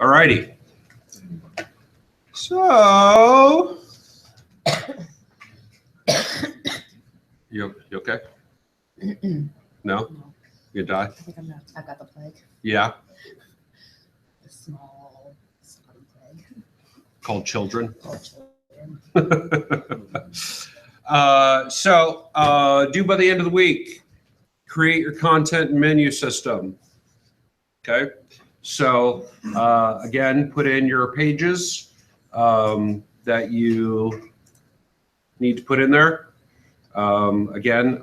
All righty. So, you okay? No? You die? I think I've got the plague. Yeah. The small spotty plague. Called children. Called children. Due by the end of the week, create your content and menu system. Okay. So again, put in your pages that you need to put in there. Again,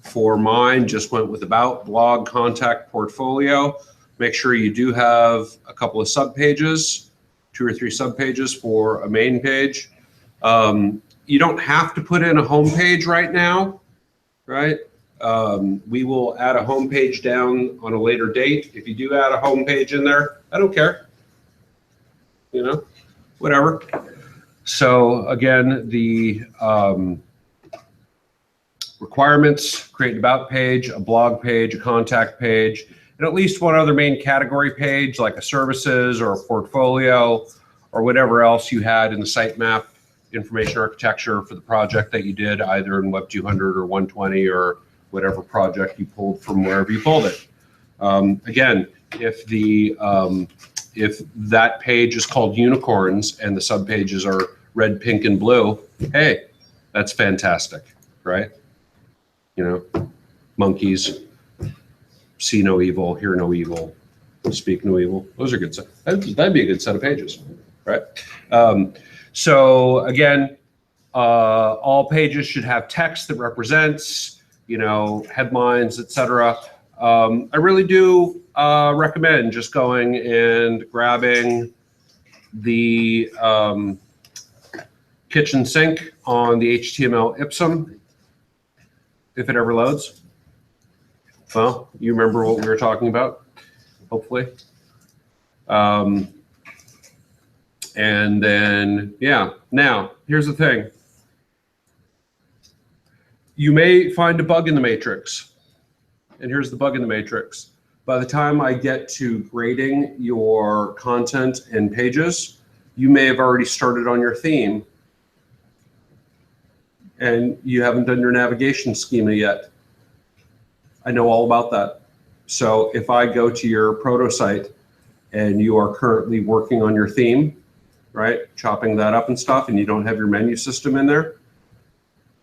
for mine, just went with about, blog, contact, portfolio. Make sure you do have a couple of sub-pages, 2 or 3 sub-pages for a main page. You don't have to put in a home page right now, right? We will add a home page down on a later date. If you do add a home page in there, I don't care. You know, whatever. So again, the requirements: create an about page, a blog page, a contact page, and at least one other main category page, like a services or a portfolio or whatever else you had in the sitemap information architecture for the project that you did, either in Web 200 or 120 or whatever project you pulled from wherever you pulled it. Again, if that page is called unicorns and the subpages are red, pink, and blue, hey, that's fantastic, right? You know, monkeys, see no evil, hear no evil, speak no evil. Those are good. That'd be a good set of pages, right? So again, all pages should have text that represents, you know, headlines, etc. I really do recommend just going and grabbing the kitchen sink on the HTML Ipsum, if it ever loads. Well, you remember what we were talking about, hopefully. And then, yeah, now, here's the thing. You may find a bug in the matrix. And here's the bug in the matrix. By the time I get to grading your content and pages, you may have already started on your theme and you haven't done your navigation schema yet. I know all about that. So if I go to your proto site and you are currently working on your theme, right, chopping that up and stuff, and you don't have your menu system in there,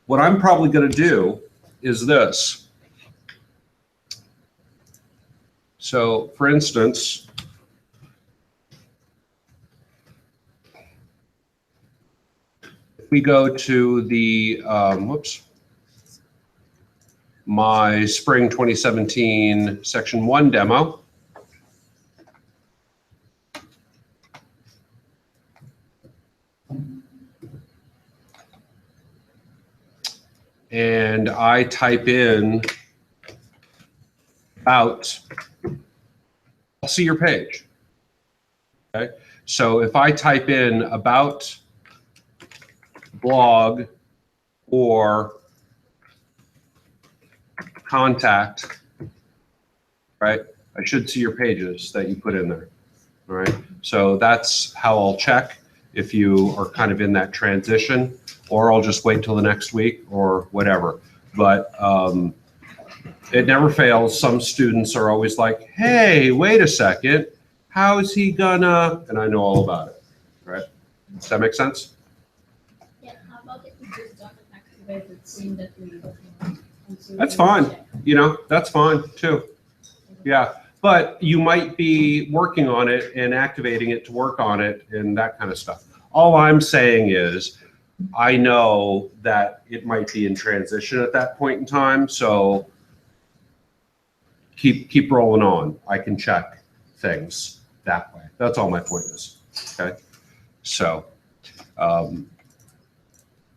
what I'm probably going to do is this. So for instance, if we go to the, my spring 2017 section 1 demo, and I type in about, I'll see your page. Okay, so if I type in about blog or contact, right, I should see your pages that you put in there. All right, so that's how I'll check if you are kind of in that transition, or I'll just wait till the next week or whatever. But it never fails. Some students are always like, hey, wait a second, how is he gonna, and I know all about it, right? Does that make sense? Yeah, how about if we just don't activate the theme that we're looking at? That's fine. You know, that's fine too. Yeah, but you might be working on it and activating it to work on it and that kind of stuff. All I'm saying is, I know that it might be in transition at that point in time, so keep rolling on. I can check things that way. That's all my point is. Okay, so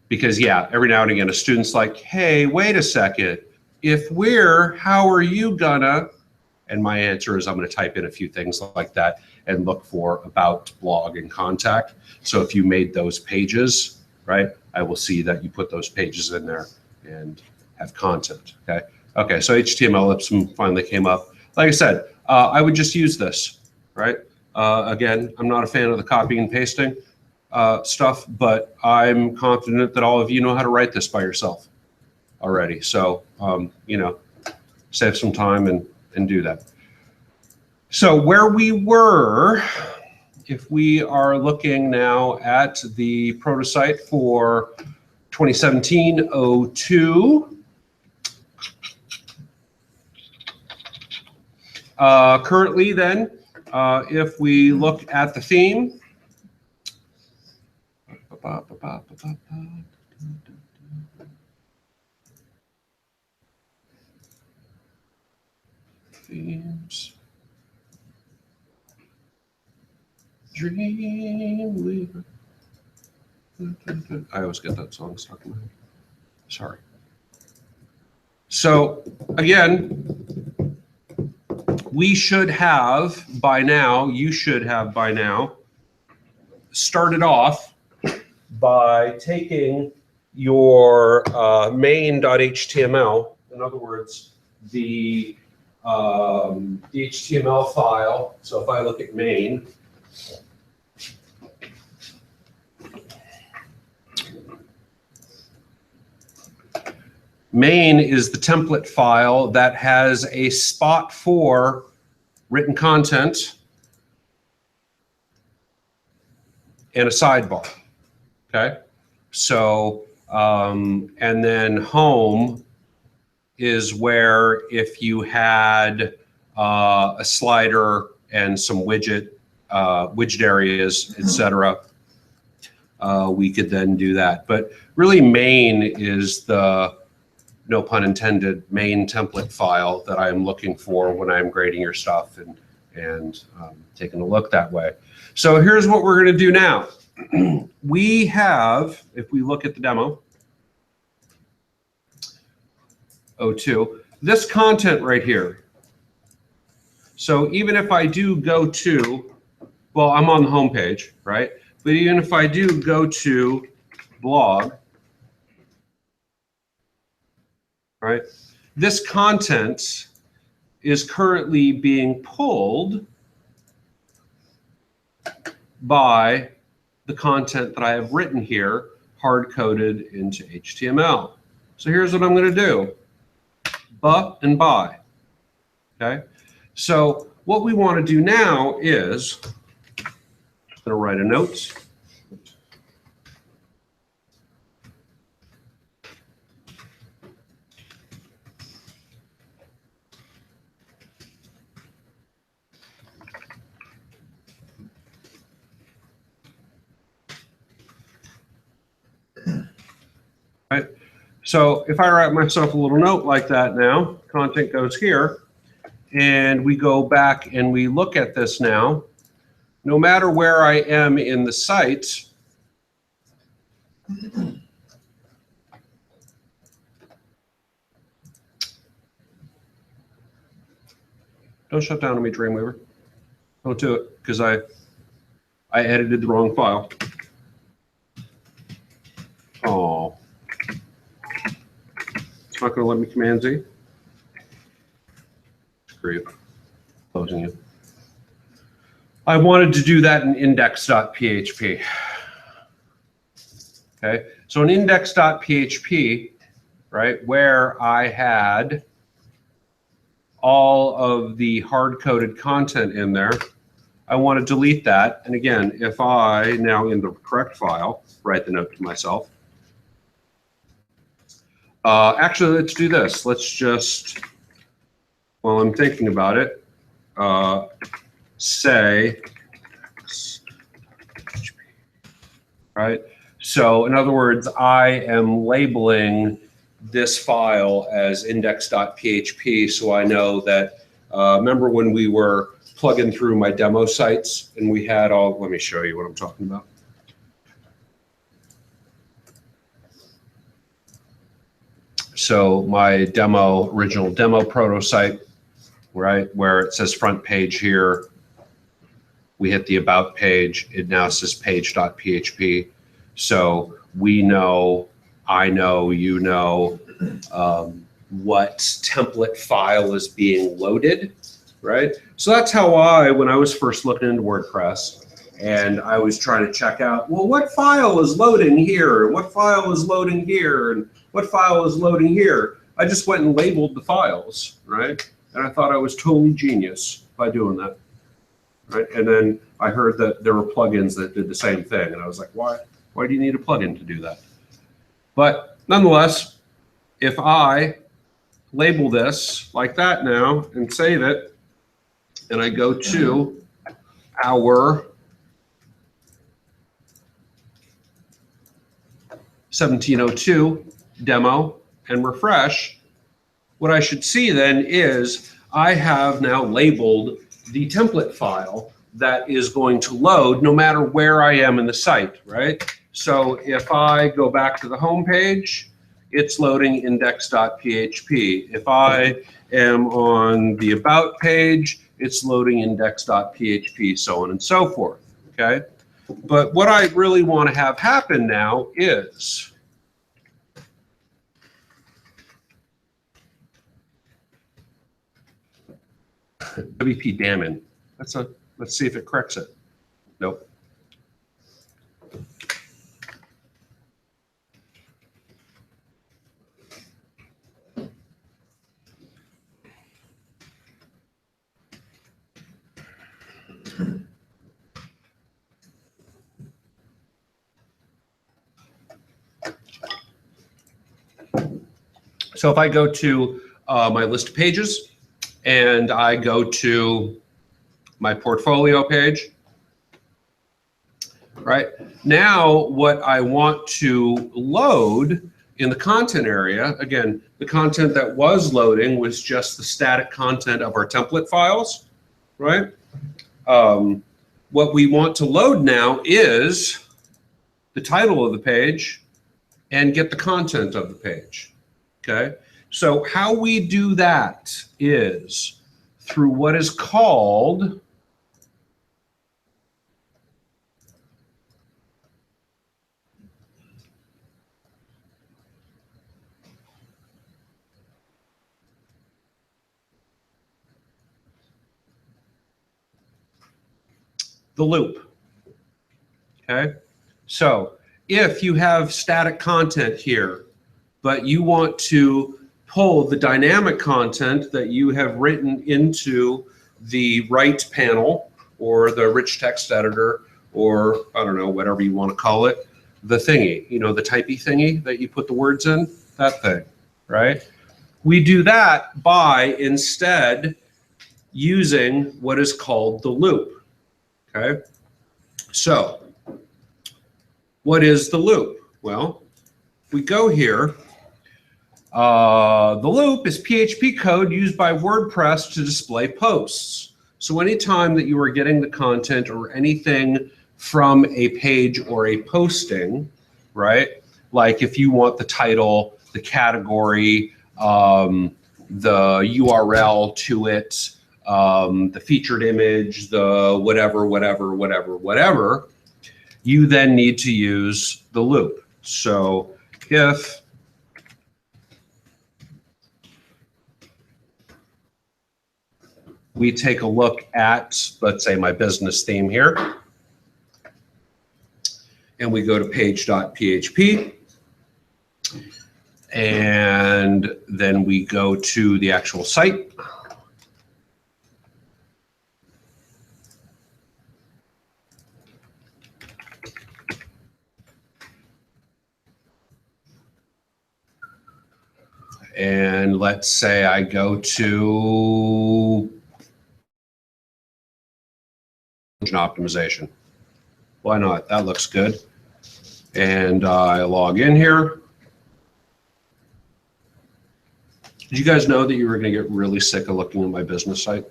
because yeah, every now and again a student's like, hey, wait a second, if we're, how are you gonna? And my answer is I'm going to type in a few things like that and look for about, blog, and contact. So if you made those pages, right, I will see that you put those pages in there and have content. Okay. Okay. So HTML Ipsum finally came up. Like I said, I would just use this, right? Again, I'm not a fan of the copying and pasting stuff, but I'm confident that all of you know how to write this by yourself already. So, you know, save some time and do that. So where we were, if we are looking now at the prototype for 2017-02, currently then, if we look at the theme, themes, Dreamweaver. I always get that song stuck in my head. Sorry. So again, we should have by now, you should have by now, started off by taking your main.html, in other words, the HTML file. So if I look at main, main is the template file that has a spot for written content and a sidebar. Okay, so and then home is where if you had a slider and some widget areas, etc., we could then do that. But really, main is the, no pun intended, main template file that I'm looking for when I'm grading your stuff and taking a look that way. So here's what we're going to do now. We have, if we look at the demo, 02, this content right here. So even if I do go to, well, I'm on the home page, right? But even if I do go to blog, right, this content is currently being pulled by the content that I have written here, hard-coded into HTML. So here's what I'm going to do. But and by. Okay? So what we want to do now is, I'm going to write a note. Right. So if I write myself a little note like that now, content goes here, and we go back and we look at this now, no matter where I am in the site, don't shut down on me, Dreamweaver. Don't do it, because I edited the wrong file. Oh. It's not going to let me Command Z. Screw you. Closing it. I wanted to do that in index.php. Okay, so in index.php, right, where I had all of the hard-coded content in there, I want to delete that. And again, if I now in the correct file write the note to myself, actually, let's do this. Let's just, while I'm thinking about it, say, right? So in other words, I am labeling this file as index.php, so I know that, remember when we were plugging through my demo sites and we had all, let me show you what I'm talking about. So my demo, original demo proto site, right, where it says front page here, we hit the about page, it now says page.php. So we know, I know, you know, what template file is being loaded. right? So that's how when I was first looking into WordPress, and I was trying to check out, well, what file is loading here? And what file is loading here? And what file is loading here? I just went and labeled the files, right? And I thought I was totally genius by doing that, right? And then I heard that there were plugins that did the same thing. And I was like, why do you need a plugin to do that? But nonetheless, if I label this like that now and save it, and I go to our 1702 demo and refresh, what I should see then is I have now labeled the template file that is going to load no matter where I am in the site, right? So if I go back to the home page, it's loading index.php. If I am on the about page, it's loading index.php, so on and so forth, okay? But what I really want to have happen now is WP daemon. Let's see if it corrects it. Nope. So if I go to my list of pages and I go to my portfolio page, right? Now what I want to load in the content area, again, the content that was loading was just the static content of our template files, right? What we want to load now is the title of the page and get the content of the page. Okay, so how we do that is through what is called the loop. Okay, so if you have static content here, but you want to pull the dynamic content that you have written into the right panel or the rich text editor, or I don't know, whatever you want to call it, the thingy, you know, the typey thingy that you put the words in, that thing, right? We do that by instead using what is called the loop, okay? So what is the loop? Well, we go here. The loop is PHP code used by WordPress to display posts. So anytime that you are getting the content or anything from a page or a posting, right? Like if you want the title, the category, the URL to it, the featured image, the whatever, you then need to use the loop. So if we take a look at, let's say, my business theme here, and we go to page.php, and then we go to the actual site. And let's say I go to optimization. Why not? That looks good. And I log in here. Did you guys know that you were going to get really sick of looking at my business site?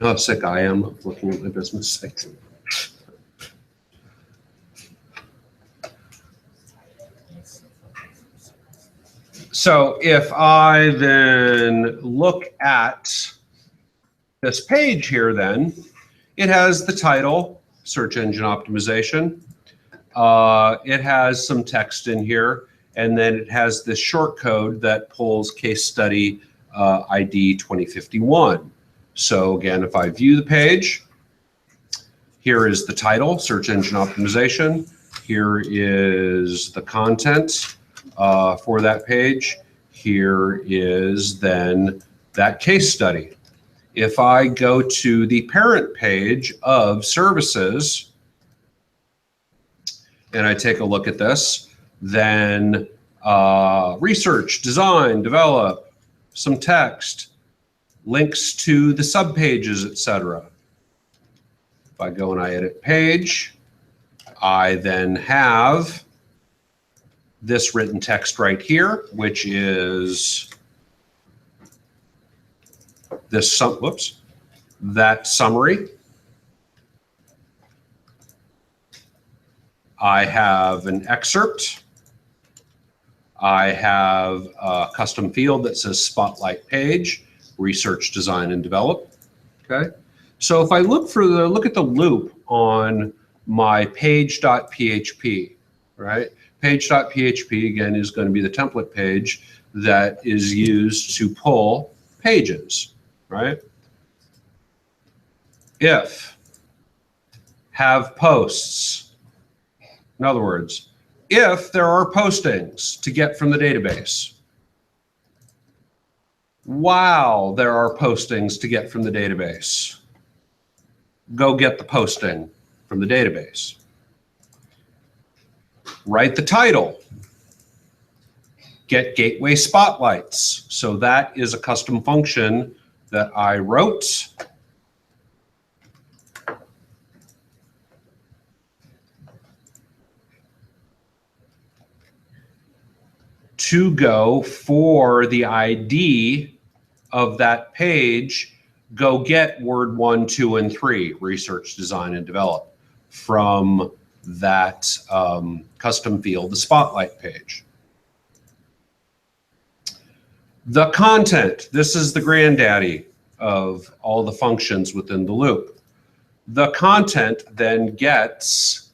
How sick I am of looking at my business site. So if I then look at this page here, then it has the title, search engine optimization. It has some text in here, and then it has this short code that pulls case study ID 2051. So again, if I view the page, here is the title, search engine optimization. Here is the content for that page. Here is then that case study. If I go to the parent page of services and I take a look at this, then research, design, develop, some text, links to the subpages, etc. If I go and I edit page, I then have this written text right here, which is this that summary. I have an excerpt. I have a custom field that says spotlight page, research, design, and develop. Okay. So if I look at the loop on my page.php, right? Page.php again is going to be the template page that is used to pull pages, right? If have posts, in other words, if there are postings to get from the database, while there are postings to get from the database, go get the posting from the database. Write the title. Get gateway spotlights. So that is a custom function that I wrote. To go for the ID of that page, go get word 1, 2, and 3, research, design, and develop, from that custom field, the spotlight page. The content, this is the granddaddy of all the functions within the loop. The content then gets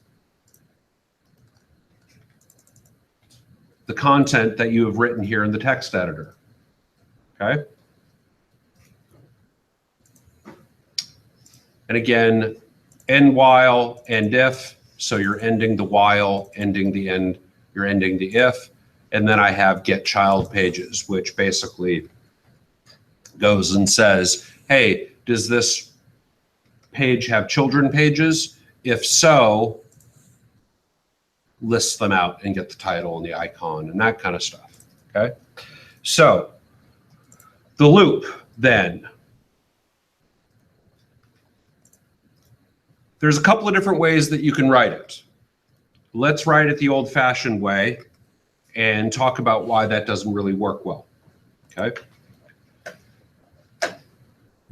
the content that you have written here in the text editor, okay? And again, end while, end if, so you're ending the while, ending the end, you're ending the if, and then I have get child pages, which basically goes and says, hey, does this page have children pages? If so, list them out and get the title and the icon and that kind of stuff, okay? So the loop then, there's a couple of different ways that you can write it. Let's write it the old-fashioned way and talk about why that doesn't really work well, okay?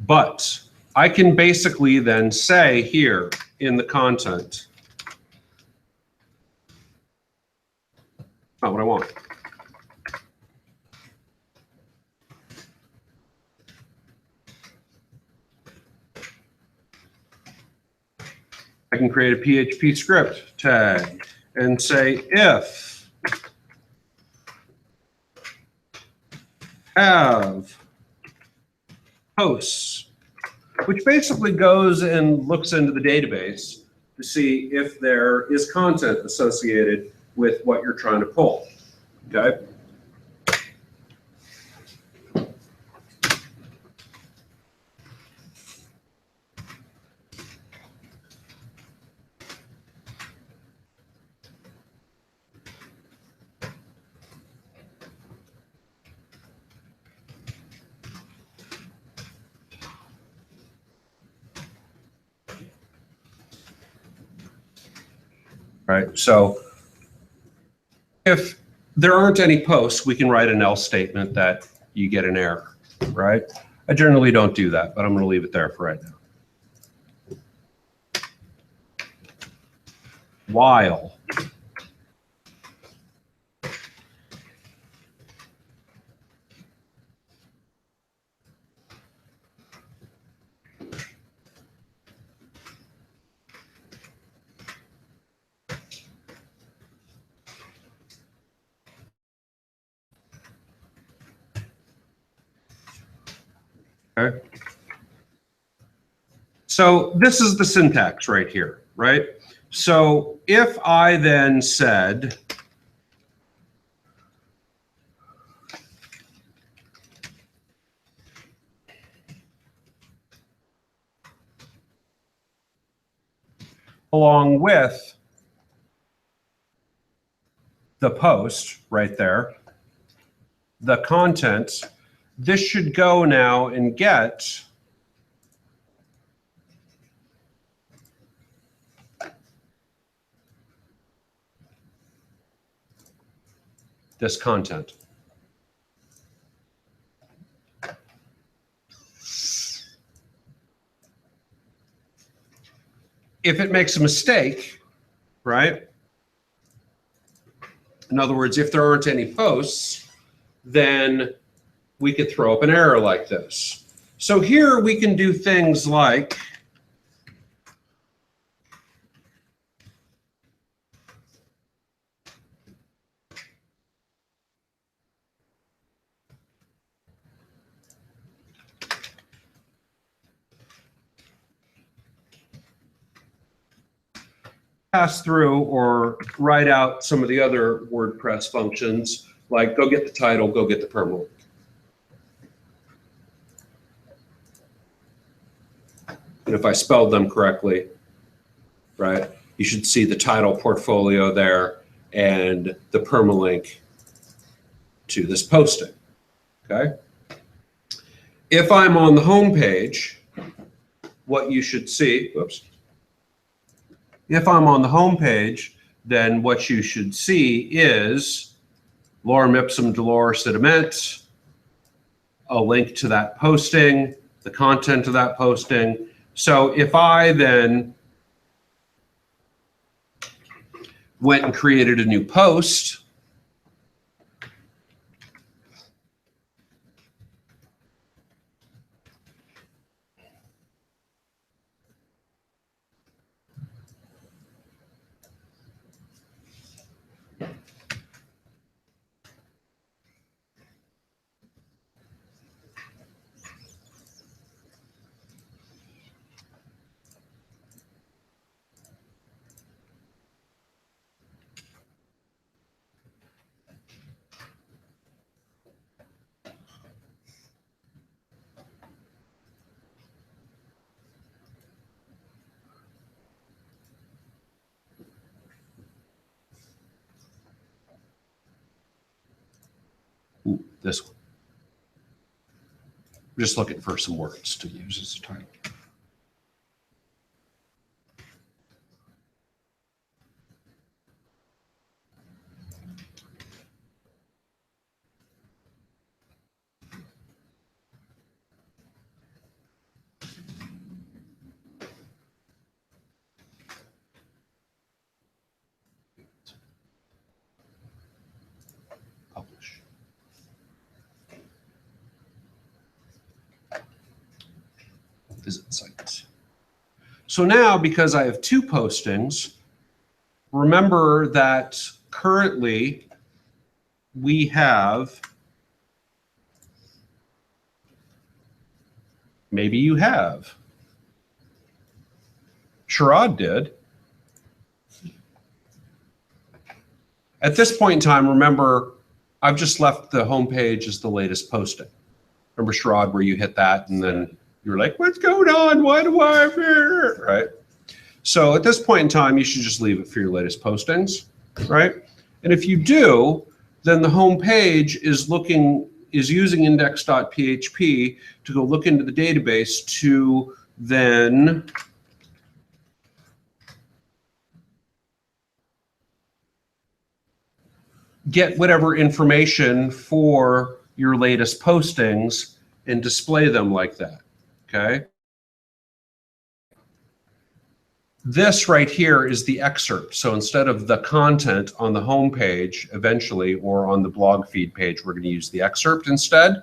But I can basically then say here in the content, not what I want. I can create a PHP script tag and say if have posts, which basically goes and looks into the database to see if there is content associated with what you're trying to pull, okay? Right, so if there aren't any posts, we can write an else statement that you get an error, right? I generally don't do that, but I'm going to leave it there for right now. While Okay. So this is the syntax right here, right? So if I then said, along with the post right there, the content, this should go now and get this content. If it makes a mistake, right? In other words, if there aren't any posts, then we could throw up an error like this. So here we can do things like pass through or write out some of the other WordPress functions, like go get the title, go get the permalink. And if I spelled them correctly, right, you should see the title portfolio there and the permalink to this posting, okay? If I'm on the home page, what you should see, whoops. If I'm on the home page, then what you should see is lorem ipsum dolores et ament, a link to that posting, the content of that posting. So if I then went and created a new post, this one. I'm just looking for some words to use as a title. Publish. Visit site. So now, because I have two postings, remember that currently we have, maybe you have, Sherrod did. At this point in time, remember, I've just left the home page as the latest posting. Remember Sherrod, where you hit that and then you're like, what's going on? Why do I have here? Right? So at this point in time, you should just leave it for your latest postings, right? And if you do, then the home page is using index.php to go look into the database to then get whatever information for your latest postings and display them like that, okay? This right here is the excerpt. So instead of the content on the home page eventually, or on the blog feed page, we're going to use the excerpt instead.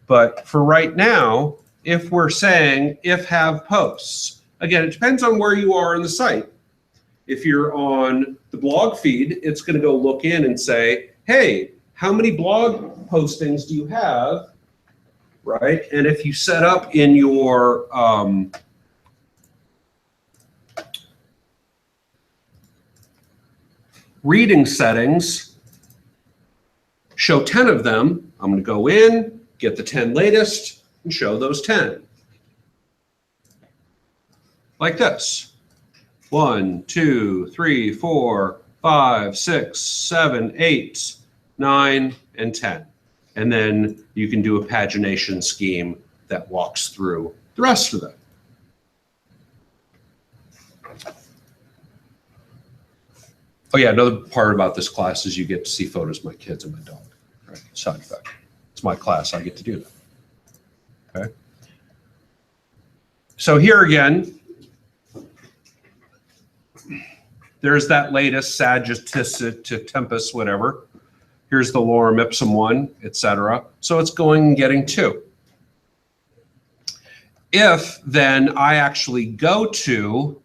But for right now, if we're saying if have posts, again, it depends on where you are in the site. If you're on the blog feed, it's going to go look in and say, hey, how many blog postings do you have right? And if you set up in your reading settings, show 10 of them, I'm going to go in, get the 10 latest, and show those 10. Like this. 1, 2, 3, 4, 5, 6, 7, 8, 9, and 10. And then you can do a pagination scheme that walks through the rest of them. Oh yeah, another part about this class is you get to see photos of my kids and my dog. Right? Side effect. It's my class, I get to do that. Okay. So here again, there's that latest Sagittarius to Tempest, whatever. Here's the lorem ipsum one, etc. So it's going and getting 2. If then I actually go to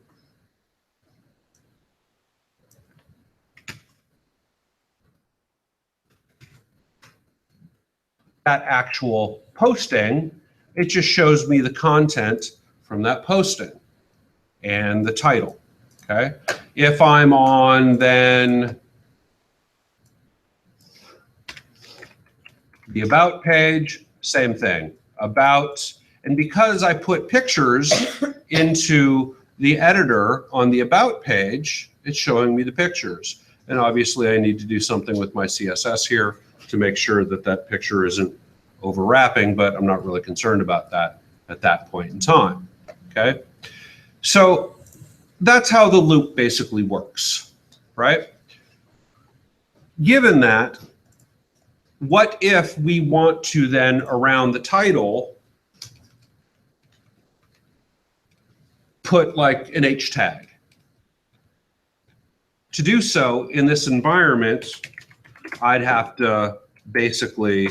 that actual posting, it just shows me the content from that posting and the title. Okay. If I'm on then the about page, same thing. About, and because I put pictures into the editor on the about page, it's showing me the pictures. And obviously I need to do something with my CSS here to make sure that that picture isn't overwrapping, but I'm not really concerned about that at that point in time. Okay. So that's how the loop basically works, right? Given that, what if we want to then, around the title, put like an H tag? To do so in this environment, I'd have to basically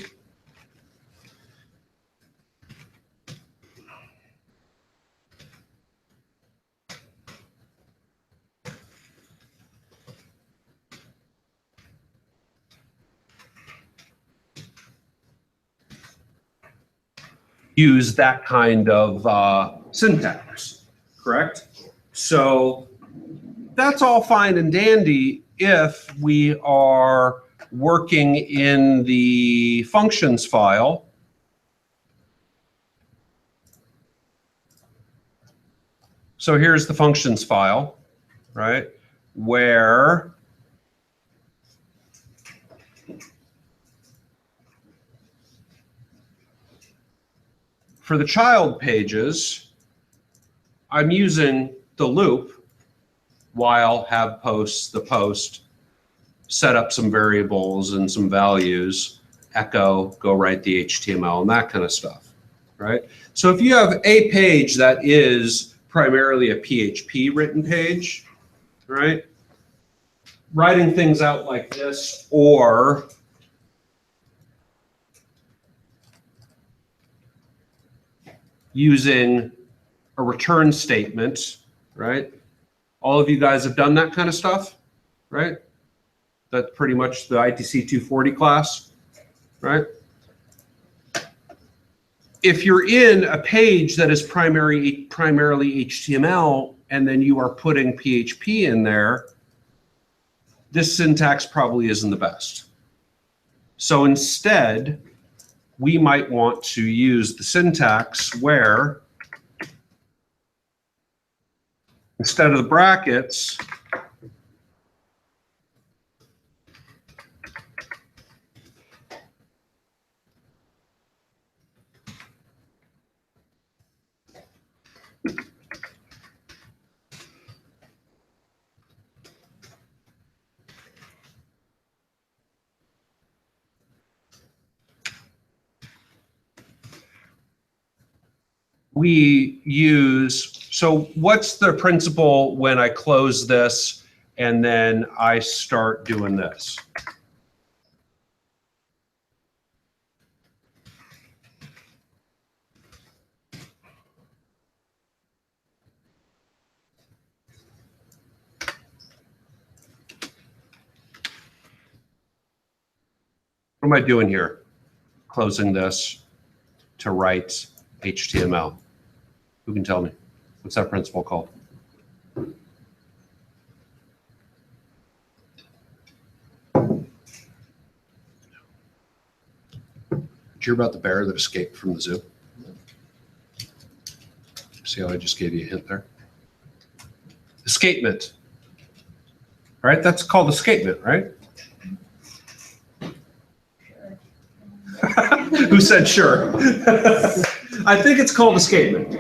use that kind of syntax, correct? So that's all fine and dandy if we are working in the functions file. So here's the functions file, right? Where for the child pages, I'm using the loop while have posts, the post, set up some variables and some values, echo, go write the HTML and that kind of stuff, right? So if you have a page that is primarily a PHP written page, right? Writing things out like this, or using a return statement, right? All of you guys have done that kind of stuff, right? That's pretty much the ITC 240 class, right? If you're in a page that is primarily HTML and then you are putting PHP in there, this syntax probably isn't the best. So instead, we might want to use the syntax where instead of the brackets, we use, so what's the principle when I close this and then I start doing this? What am I doing here? Closing this. to write HTML? Who can tell me? What's that principle called? Did you hear about the bear that escaped from the zoo? See how I just gave you a hint there? Escapement. All right, that's called escapement, right? Who said sure? I think it's called escapement.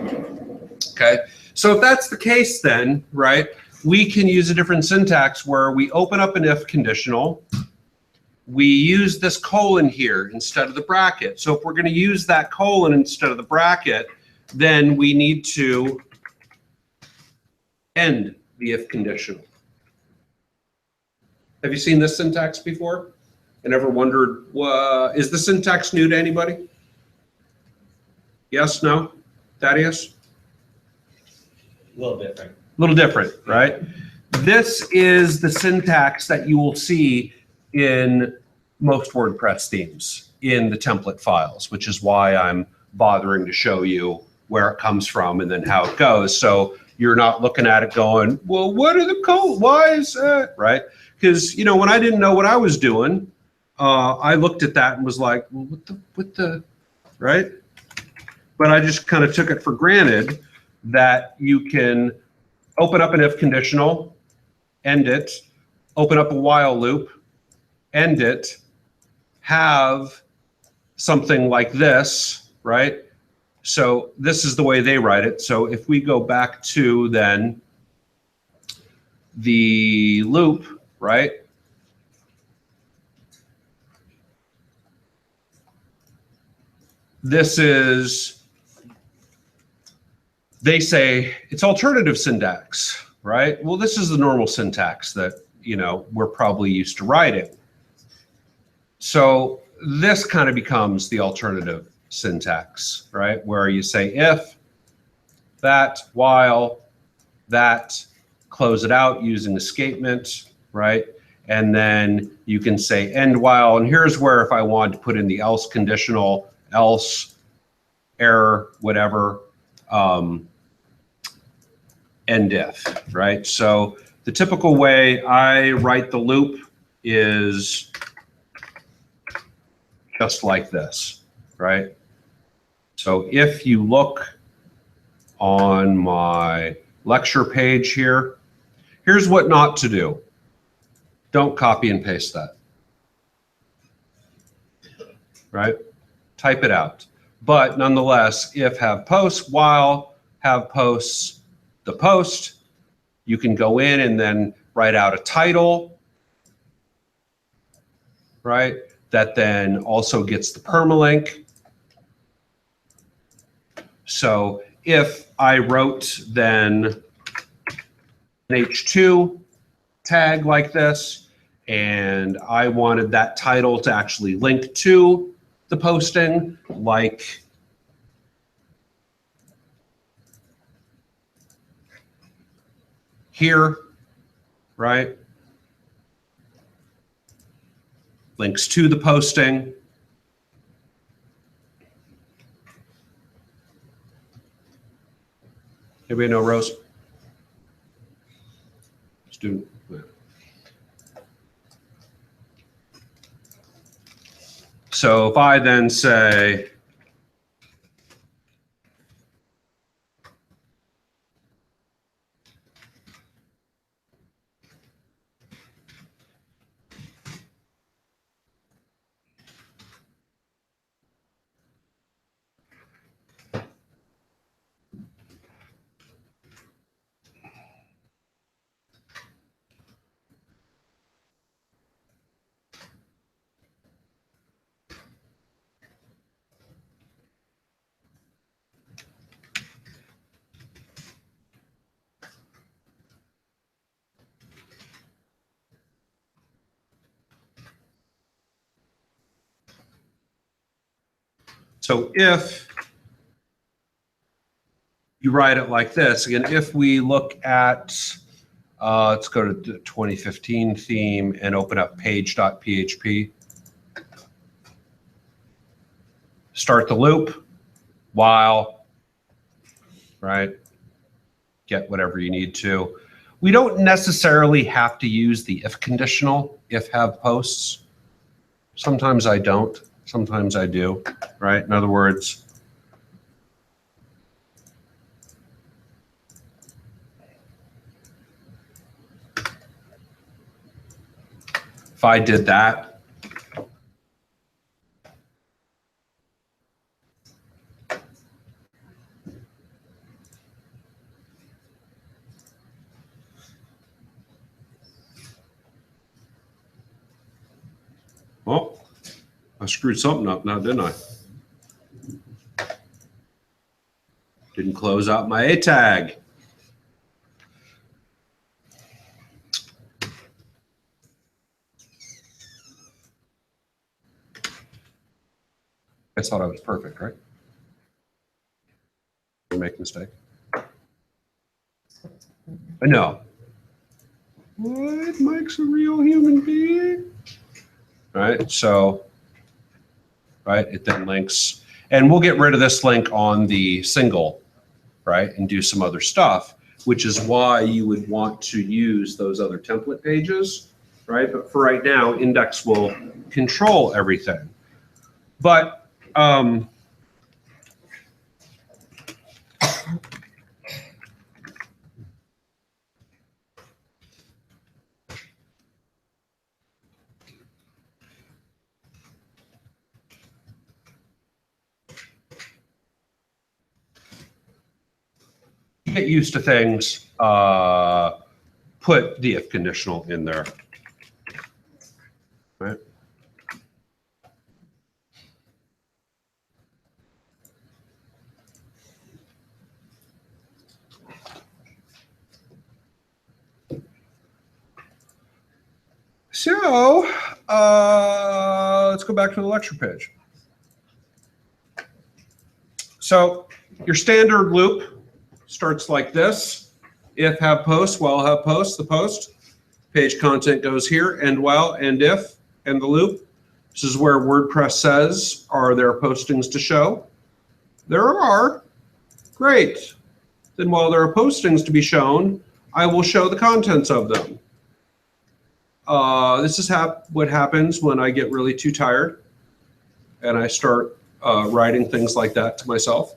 Okay, so if that's the case then, right, we can use a different syntax where we open up an if conditional. We use this colon here instead of the bracket. So if we're going to use that colon instead of the bracket, then we need to end the if conditional. Have you seen this syntax before and ever wondered, is the syntax new to anybody? Yes, no? Thaddeus? A little different. A little different, right? This is the syntax that you will see in most WordPress themes in the template files, which is why I'm bothering to show you where it comes from and then how it goes. So you're not looking at it going, well, what are the code? Why is that? Right? Because, you know, when I didn't know what I was doing, I looked at that and was like, well, what the, right? But I just kind of took it for granted that you can open up an if conditional, end it, open up a while loop, end it, have something like this, right? So this is the way they write it. So if we go back to then the loop, right? This is, they say it's alternative syntax, right? Well, this is the normal syntax that, you know, we're probably used to writing. So this kind of becomes the alternative syntax, right? Where you say if, that, while, that, close it out using escapement, right? And then you can say end while, and here's where if I wanted to put in the else conditional, else, error, whatever, end if, right? So the typical way I write the loop is just like this, right? So if you look on my lecture page here, here's what not to do. Don't copy and paste that, right? Type it out. But nonetheless, if have posts, while have posts, the post, you can go in and then write out a title, right? That then also gets the permalink. So if I wrote then an H2 tag like this, and I wanted that title to actually link to the posting, like here, right? Links to the posting. Anybody know Rose? Student. So if I then say, so if you write it like this, again, if we look at, let's go to the 2015 theme and open up page.php. Start the loop, while, right? Get whatever you need to. We don't necessarily have to use the if conditional, if have posts. Sometimes I don't, sometimes I do, right? In other words, if I did that, well, I screwed something up now, didn't I? Didn't close out my A tag. I thought I was perfect, right? You make a mistake. I know. What makes a real human being? Right, so, right, it then links, and we'll get rid of this link on the single, right, and do some other stuff, which is why you would want to use those other template pages, right? But for right now, index will control everything. But get used to things, put the if conditional in there, right? So let's go back to the lecture page. So your standard loop starts like this. If have post, while have post, the post. Page content goes here, and while, and if, and the loop. This is where WordPress says, are there postings to show? There are. Great. Then while there are postings to be shown, I will show the contents of them. This is what happens when I get really too tired and I start writing things like that to myself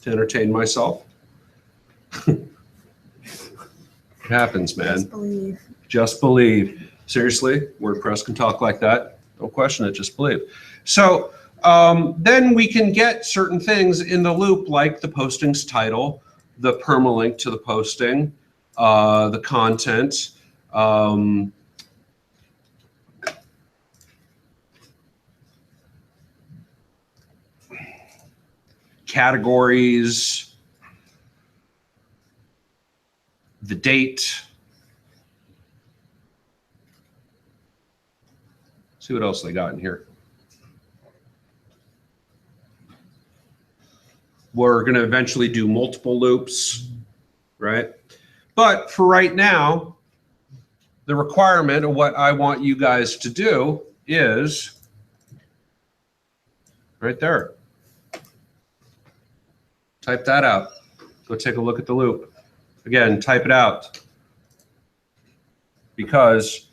to entertain myself. It happens, man. Just believe. Just believe. Seriously, WordPress can talk like that. Don't question it, just believe. So then we can get certain things in the loop like the posting's title, the permalink to the posting, the content, categories, the date. See what else they got in here. We're going to eventually do multiple loops, right? But for right now, the requirement of what I want you guys to do is right there. Type that out. Go take a look at the loop. Again, type it out. Because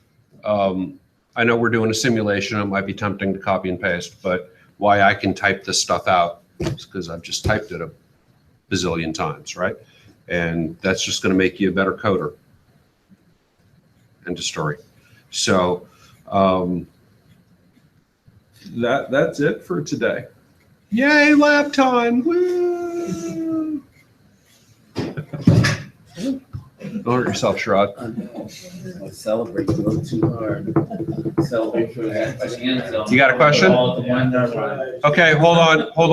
I know we're doing a simulation. It might be tempting to copy and paste, but why I can type this stuff out is because I've just typed it a bazillion times, right? And that's just going to make you a better coder. End of story. So that's it for today. Yay, lab time! Woo! Don't hurt yourself, Sherrod. Celebrate a little too hard. Celebrate for that. You got a question? Okay, hold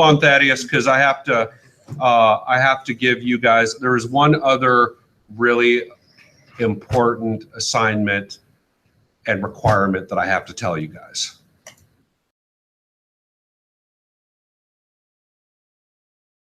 on, Thaddeus, because I have to give you guys. There is one other really important assignment and requirement that I have to tell you guys.